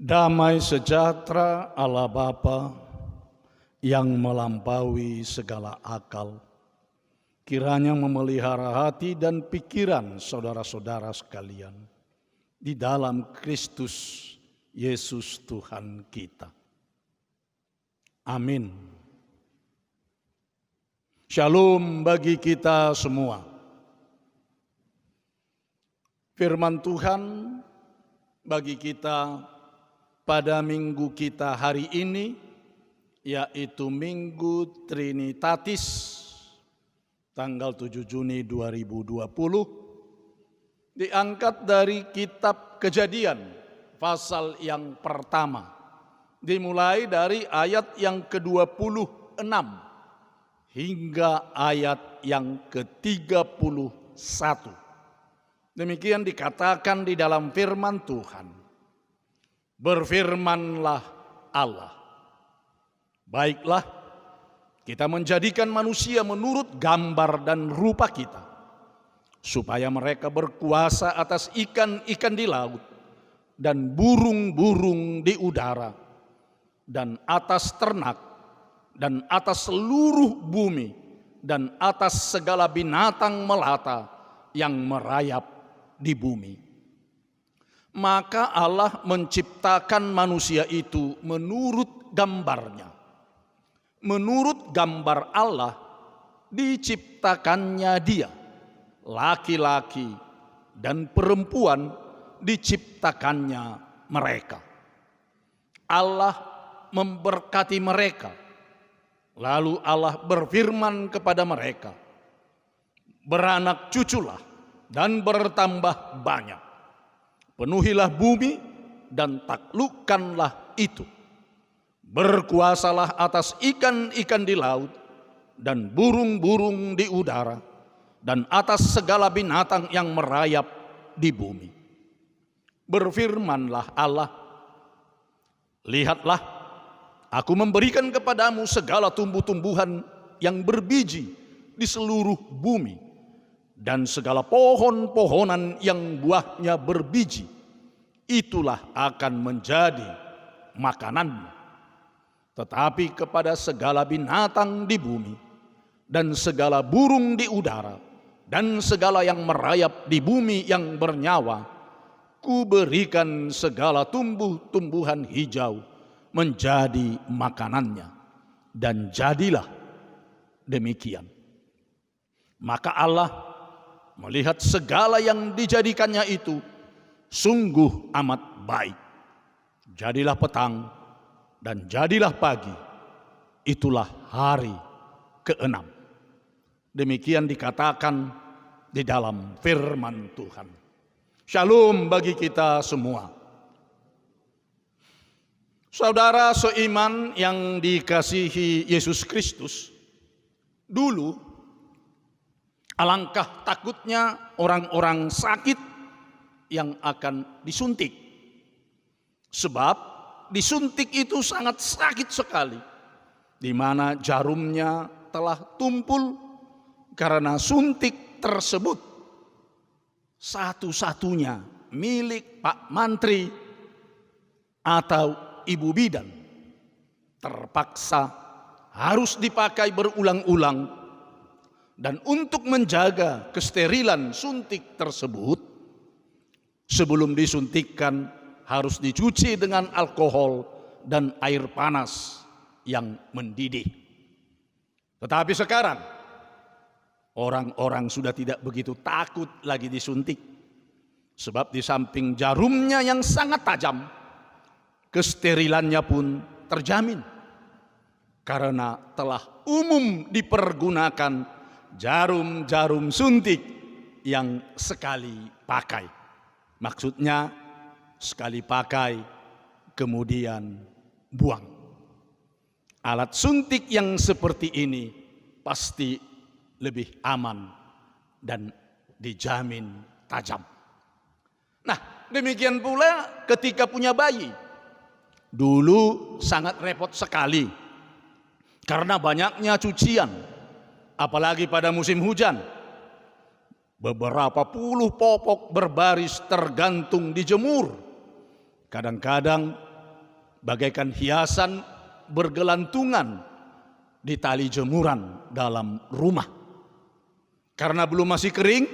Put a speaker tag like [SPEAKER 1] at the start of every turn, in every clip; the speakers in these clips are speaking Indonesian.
[SPEAKER 1] Damai sejahtera Allah Bapa yang melampaui segala akal, kiranya memelihara hati dan pikiran saudara-saudara sekalian di dalam Kristus Yesus Tuhan kita. Amin. Shalom bagi kita semua. Firman Tuhan bagi kita pada minggu kita hari ini, yaitu Minggu Trinitatis, tanggal 7 Juni 2020, diangkat dari kitab Kejadian, pasal yang pertama, dimulai dari ayat yang ke-26 hingga ayat yang ke-31. Demikian dikatakan di dalam firman Tuhan. Berfirmanlah Allah, baiklah kita menjadikan manusia menurut gambar dan rupa kita, supaya mereka berkuasa atas ikan-ikan di laut dan burung-burung di udara, dan atas ternak, dan atas seluruh bumi, dan atas segala binatang melata yang merayap di bumi. Maka Allah menciptakan manusia itu menurut gambarnya. Menurut gambar Allah diciptakannya dia. Laki-laki dan perempuan diciptakannya mereka. Allah memberkati mereka. Lalu Allah berfirman kepada mereka, beranak cuculah dan bertambah banyak. Penuhilah bumi dan taklukkanlah itu. Berkuasalah atas ikan-ikan di laut dan burung-burung di udara dan atas segala binatang yang merayap di bumi. Berfirmanlah Allah, lihatlah, aku memberikan kepadamu segala tumbuh-tumbuhan yang berbiji di seluruh bumi, dan segala pohon-pohonan yang buahnya berbiji, itulah akan menjadi makananmu. Tetapi kepada segala binatang di bumi, dan segala burung di udara, dan segala yang merayap di bumi yang bernyawa, kuberikan segala tumbuh-tumbuhan hijau menjadi makanannya. Dan jadilah demikian. Maka Allah melihat segala yang dijadikannya itu sungguh amat baik. Jadilah petang dan jadilah pagi, itulah hari ke-6. Demikian dikatakan di dalam firman Tuhan. Shalom bagi kita semua. Saudara seiman yang dikasihi Yesus Kristus, dulu alangkah takutnya orang-orang sakit yang akan disuntik. Sebab disuntik itu sangat sakit sekali, di mana jarumnya telah tumpul karena suntik tersebut satu-satunya milik Pak Mantri atau Ibu Bidan, terpaksa harus dipakai berulang-ulang. Dan untuk menjaga kesterilan suntik tersebut, sebelum disuntikkan harus dicuci dengan alkohol dan air panas yang mendidih. Tetapi sekarang orang-orang sudah tidak begitu takut lagi disuntik. Sebab di samping jarumnya yang sangat tajam, kesterilannya pun terjamin. Karena telah umum dipergunakan jarum-jarum suntik yang sekali pakai. Maksudnya sekali pakai kemudian buang. Alat suntik yang seperti ini pasti lebih aman dan dijamin tajam. Nah, demikian pula ketika punya bayi. Dulu sangat repot sekali karena banyaknya cucian. Apalagi pada musim hujan, beberapa puluh popok berbaris tergantung dijemur. Kadang-kadang bagaikan hiasan bergelantungan di tali jemuran dalam rumah. Karena belum masih kering,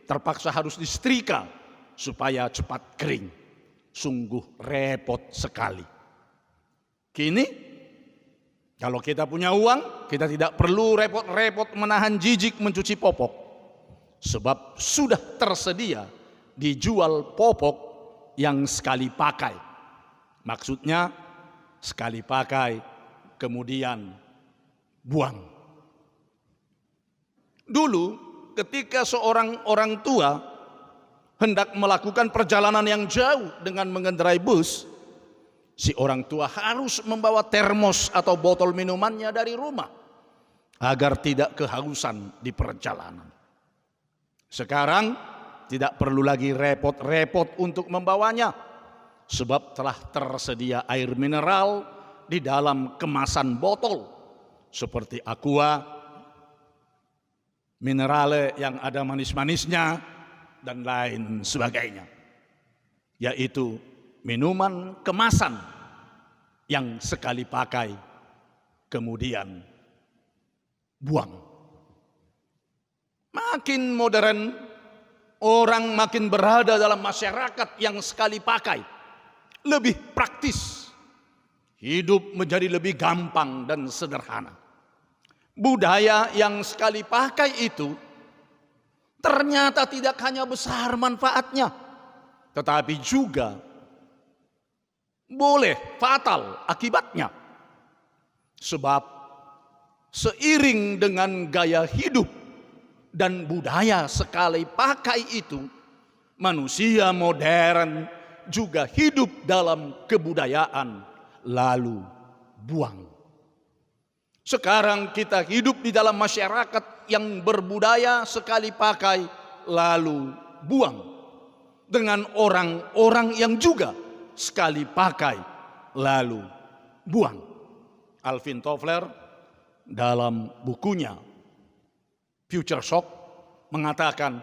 [SPEAKER 1] terpaksa harus disetrika supaya cepat kering. Sungguh repot sekali. Kini, kalau kita punya uang, kita tidak perlu repot-repot menahan jijik mencuci popok. Sebab sudah tersedia dijual popok yang sekali pakai. Maksudnya sekali pakai kemudian buang. Dulu ketika seorang orang tua hendak melakukan perjalanan yang jauh dengan mengendarai bus, si orang tua harus membawa termos atau botol minumannya dari rumah agar tidak kehausan di perjalanan. Sekarang tidak perlu lagi repot-repot untuk membawanya, sebab telah tersedia air mineral di dalam kemasan botol seperti Aqua, Minerale yang ada manis-manisnya dan lain sebagainya, yaitu minuman kemasan yang sekali pakai kemudian buang. Makin modern, orang makin berada dalam masyarakat yang sekali pakai, lebih praktis. Hidup menjadi lebih gampang dan sederhana. Budaya yang sekali pakai itu ternyata tidak hanya besar manfaatnya, tetapi juga boleh fatal akibatnya. Sebab seiring dengan gaya hidup dan budaya sekali pakai itu, manusia modern juga hidup dalam kebudayaan lalu buang. Sekarang kita hidup di dalam masyarakat yang berbudaya sekali pakai lalu buang, dengan orang-orang yang juga sekali pakai lalu buang. Alvin Toffler dalam bukunya Future Shock mengatakan,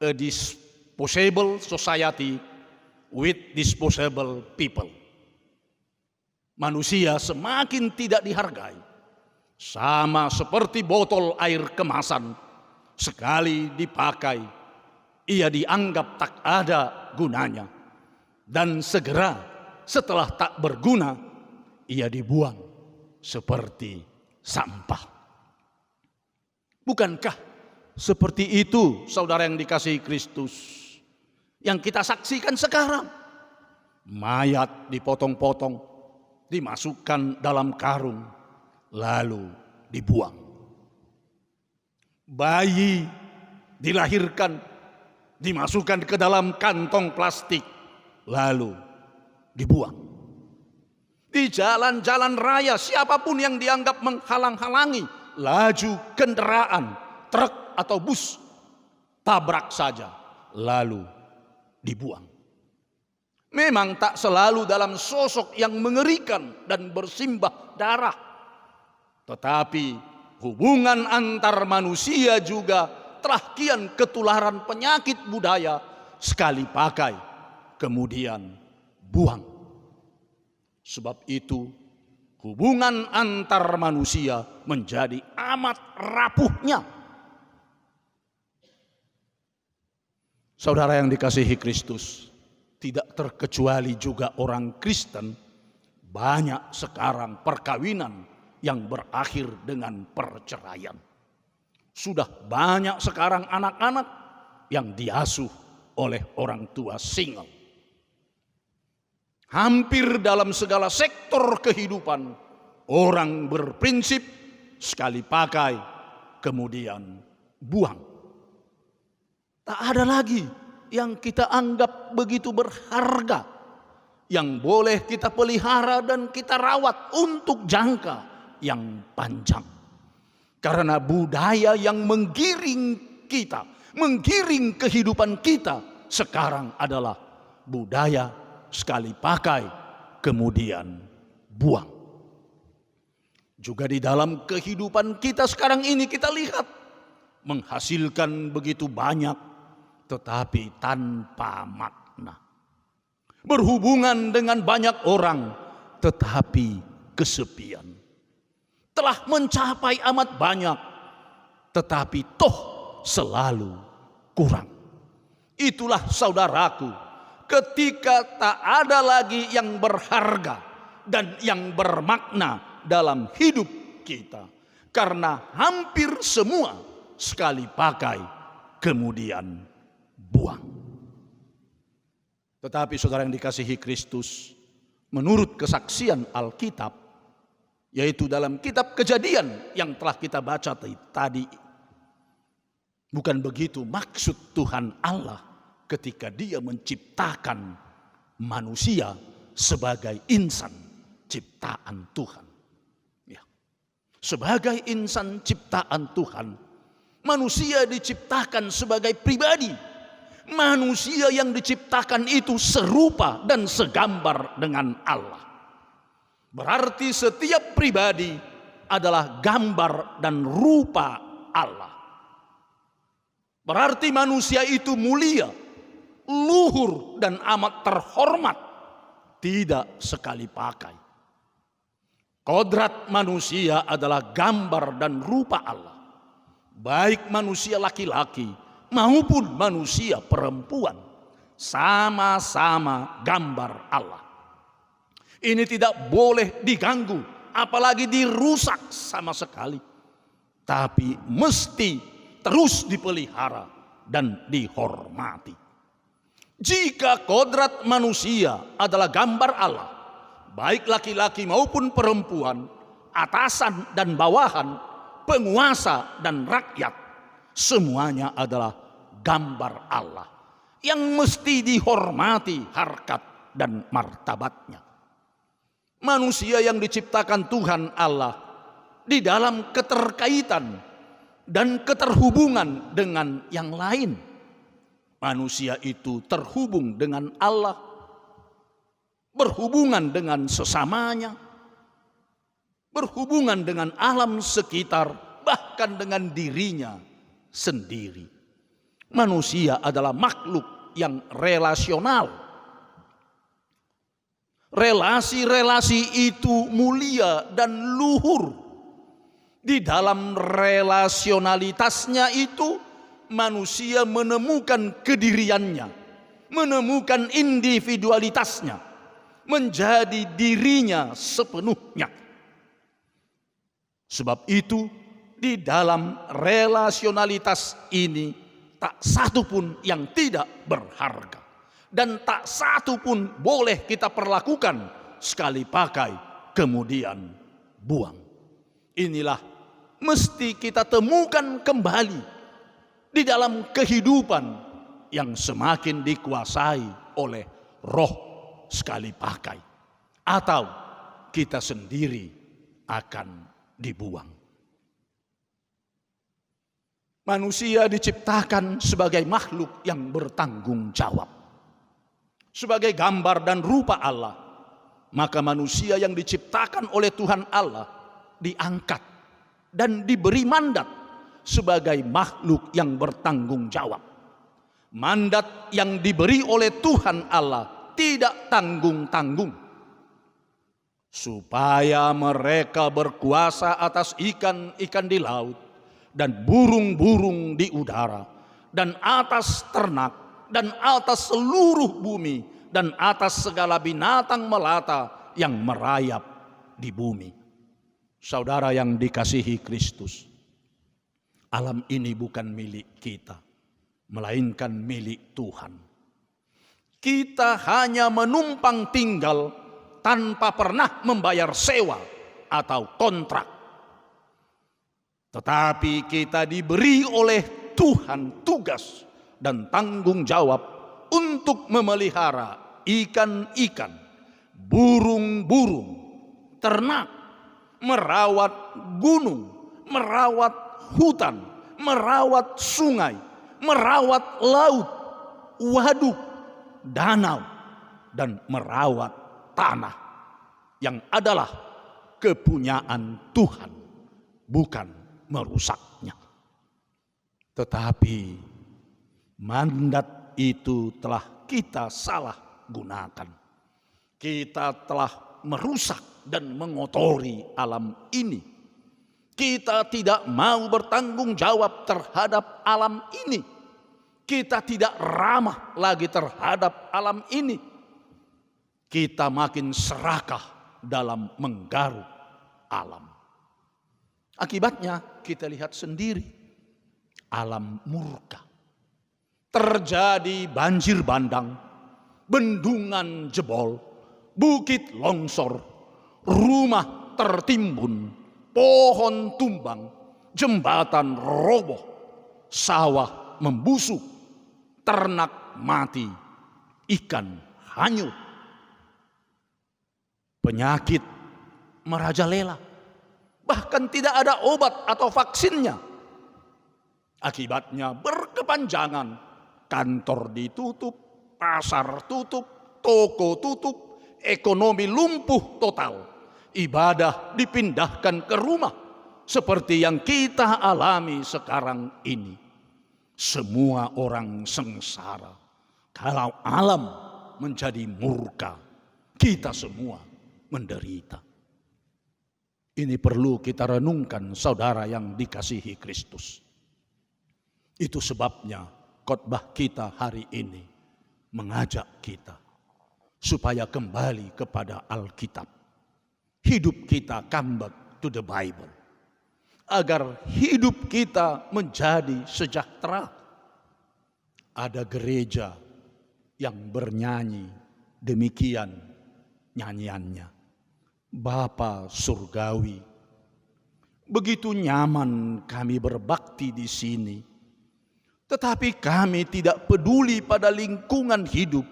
[SPEAKER 1] a disposable society with disposable people. Manusia semakin tidak dihargai, sama seperti botol air kemasan, sekali dipakai ia dianggap tak ada gunanya, dan segera setelah tak berguna ia dibuang seperti sampah. Bukankah seperti itu, saudara yang dikasihi Kristus, yang kita saksikan sekarang? Mayat dipotong-potong, dimasukkan dalam karung, lalu dibuang. Bayi dilahirkan, dimasukkan ke dalam kantong plastik, lalu dibuang. Di jalan-jalan raya, siapapun yang dianggap menghalang-halangi laju kendaraan, truk atau bus, tabrak saja, lalu dibuang. Memang tak selalu dalam sosok yang mengerikan dan bersimbah darah, tetapi hubungan antar manusia juga telah kian ketularan penyakit budaya sekali pakai kemudian buang. Sebab itu hubungan antar manusia menjadi amat rapuhnya. Saudara yang dikasihi Kristus, tidak terkecuali juga orang Kristen, banyak sekarang perkawinan yang berakhir dengan perceraian. Sudah banyak sekarang anak-anak yang diasuh oleh orang tua single. Hampir dalam segala sektor kehidupan, orang berprinsip sekali pakai kemudian buang. Tak ada lagi yang kita anggap begitu berharga, yang boleh kita pelihara dan kita rawat untuk jangka yang panjang. Karena budaya yang menggiring kita, menggiring kehidupan kita sekarang adalah budaya sekali pakai kemudian buang. Juga di dalam kehidupan kita sekarang ini kita lihat menghasilkan begitu banyak tetapi tanpa makna. Berhubungan dengan banyak orang tetapi kesepian. Telah mencapai amat banyak, tetapi toh selalu kurang. Itulah saudaraku, ketika tak ada lagi yang berharga dan yang bermakna dalam hidup kita, karena hampir semua sekali pakai kemudian buang. Tetapi saudara yang dikasihi Kristus, menurut kesaksian Alkitab, yaitu dalam kitab Kejadian yang telah kita baca tadi, bukan begitu maksud Tuhan Allah ketika Dia menciptakan manusia sebagai insan ciptaan Tuhan. Ya. Sebagai insan ciptaan Tuhan, manusia diciptakan sebagai pribadi. Manusia yang diciptakan itu serupa dan segambar dengan Allah. Berarti setiap pribadi adalah gambar dan rupa Allah. Berarti manusia itu mulia, luhur, dan amat terhormat, tidak sekali pakai. Kodrat manusia adalah gambar dan rupa Allah. Baik manusia laki-laki maupun manusia perempuan, sama-sama gambar Allah. Ini tidak boleh diganggu, apalagi dirusak sama sekali, tapi mesti terus dipelihara dan dihormati. Jika kodrat manusia adalah gambar Allah, baik laki-laki maupun perempuan, atasan dan bawahan, penguasa dan rakyat, semuanya adalah gambar Allah yang mesti dihormati harkat dan martabatnya. Manusia yang diciptakan Tuhan Allah di dalam keterkaitan dan keterhubungan dengan yang lain. Manusia itu terhubung dengan Allah, berhubungan dengan sesamanya, berhubungan dengan alam sekitar, bahkan dengan dirinya sendiri. Manusia adalah makhluk yang relasional. Relasi-relasi itu mulia dan luhur. Di dalam relasionalitasnya itu, manusia menemukan kediriannya, menemukan individualitasnya, menjadi dirinya sepenuhnya. Sebab itu, di dalam relasionalitas ini tak satu pun yang tidak berharga, dan tak satu pun boleh kita perlakukan sekali pakai kemudian buang. Inilah mesti kita temukan kembali di dalam kehidupan yang semakin dikuasai oleh roh sekali pakai, atau kita sendiri akan dibuang. Manusia diciptakan sebagai makhluk yang bertanggung jawab, sebagai gambar dan rupa Allah. Maka manusia yang diciptakan oleh Tuhan Allah diangkat dan diberi mandat sebagai makhluk yang bertanggung jawab. Mandat yang diberi oleh Tuhan Allah tidak tanggung-tanggung, supaya mereka berkuasa atas ikan-ikan di laut dan burung-burung di udara, dan atas ternak, dan atas seluruh bumi, dan atas segala binatang melata yang merayap di bumi. Saudara yang dikasihi Kristus, alam ini bukan milik kita, melainkan milik Tuhan. Kita hanya menumpang tinggal tanpa pernah membayar sewa atau kontrak. Tetapi kita diberi oleh Tuhan tugas dan tanggung jawab untuk memelihara ikan-ikan, burung-burung, ternak, merawat gunung, merawat hutan, merawat sungai, merawat laut, waduk, danau, dan merawat tanah yang adalah kepunyaan Tuhan, bukan merusaknya. Tetapi mandat itu telah kita salah gunakan. Kita telah merusak dan mengotori alam ini. Kita tidak mau bertanggung jawab terhadap alam ini. Kita tidak ramah lagi terhadap alam ini. Kita makin serakah dalam menggaruk alam. Akibatnya kita lihat sendiri, alam murka. Terjadi banjir bandang, bendungan jebol, bukit longsor, rumah tertimbun, pohon tumbang, jembatan roboh, sawah membusuk, ternak mati, ikan hanyut, penyakit merajalela, bahkan tidak ada obat atau vaksinnya. Akibatnya berkepanjangan, kantor ditutup, pasar tutup, toko tutup, ekonomi lumpuh total, ibadah dipindahkan ke rumah seperti yang kita alami sekarang ini. Semua orang sengsara kalau alam menjadi murka, kita semua menderita. Ini perlu kita renungkan, saudara yang dikasihi Kristus. Itu sebabnya khotbah kita hari ini mengajak kita supaya kembali kepada Alkitab. Hidup kita come back to the Bible, agar hidup kita menjadi sejahtera. Ada gereja yang bernyanyi demikian nyanyiannya, Bapa Surgawi, begitu nyaman kami berbakti di sini, tetapi kami tidak peduli pada lingkungan hidup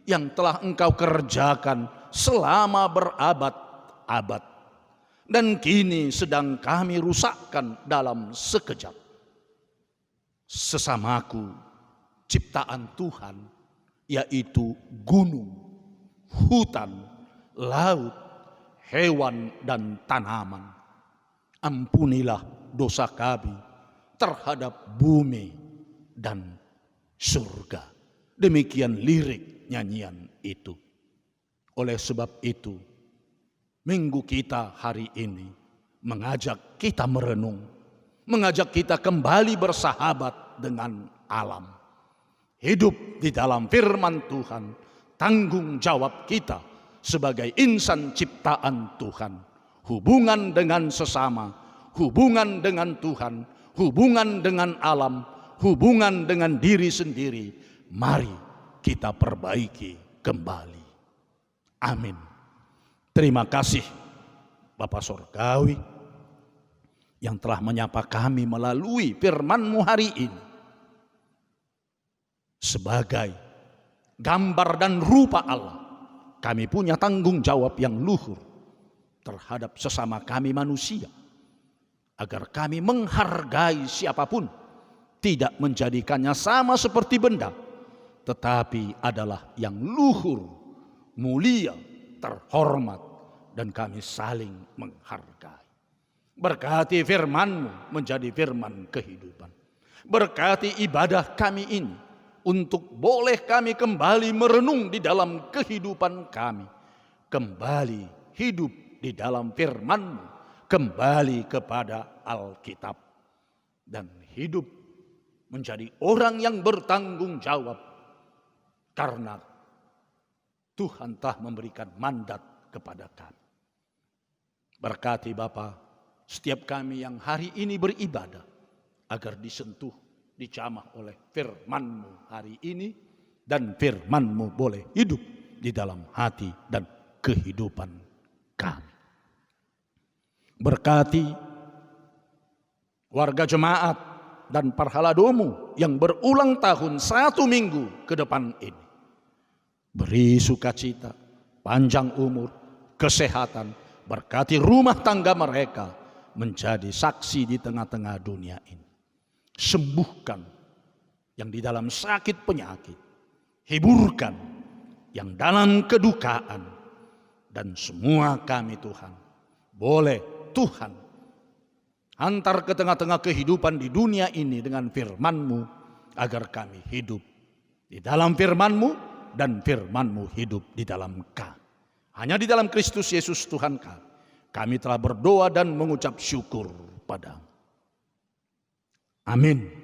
[SPEAKER 1] yang telah Engkau kerjakan selama berabad-abad, dan kini sedang kami rusakkan dalam sekejap. Sesamaku ciptaan Tuhan, yaitu gunung, hutan, laut, hewan dan tanaman, ampunilah dosa kami terhadap bumi dan surga. Demikian lirik nyanyian itu. Oleh sebab itu, minggu kita hari ini mengajak kita merenung, mengajak kita kembali bersahabat dengan alam. Hidup di dalam firman Tuhan, tanggung jawab kita sebagai insan ciptaan Tuhan. Hubungan dengan sesama, hubungan dengan Tuhan, hubungan dengan alam, hubungan dengan diri sendiri. Mari kita perbaiki kembali. Amin. Terima kasih Bapa Surgawi yang telah menyapa kami melalui firman-Mu hari ini. Sebagai gambar dan rupa Allah, kami punya tanggung jawab yang luhur terhadap sesama kami manusia, agar kami menghargai siapapun, tidak menjadikannya sama seperti benda, tetapi adalah yang luhur, mulia, terhormat, dan kami saling menghargai. Berkati firman-Mu menjadi firman kehidupan. Berkati ibadah kami ini untuk boleh kami kembali merenung di dalam kehidupan kami, kembali hidup di dalam firman-Mu, kembali kepada Alkitab, dan hidup menjadi orang yang bertanggung jawab karena Tuhan telah memberikan mandat kepada kami. Berkati Bapa setiap kami yang hari ini beribadah, agar disentuh, dijamah oleh firman-Mu hari ini, dan firman-Mu boleh hidup di dalam hati dan kehidupan kami. Berkati warga jemaat dan Parhaladomu yang berulang tahun 1 minggu ke depan ini. Beri sukacita, panjang umur, kesehatan, berkati rumah tangga mereka menjadi saksi di tengah-tengah dunia ini. Sembuhkan yang di dalam sakit penyakit, hiburkan yang dalam kedukaan, dan semua kami Tuhan, boleh Tuhan hantar ke tengah-tengah kehidupan di dunia ini dengan firman-Mu, agar kami hidup di dalam firman-Mu dan firman-Mu hidup di dalam kami. Hanya di dalam Kristus Yesus Tuhan kami. Kami telah berdoa dan mengucap syukur padamu. Amin.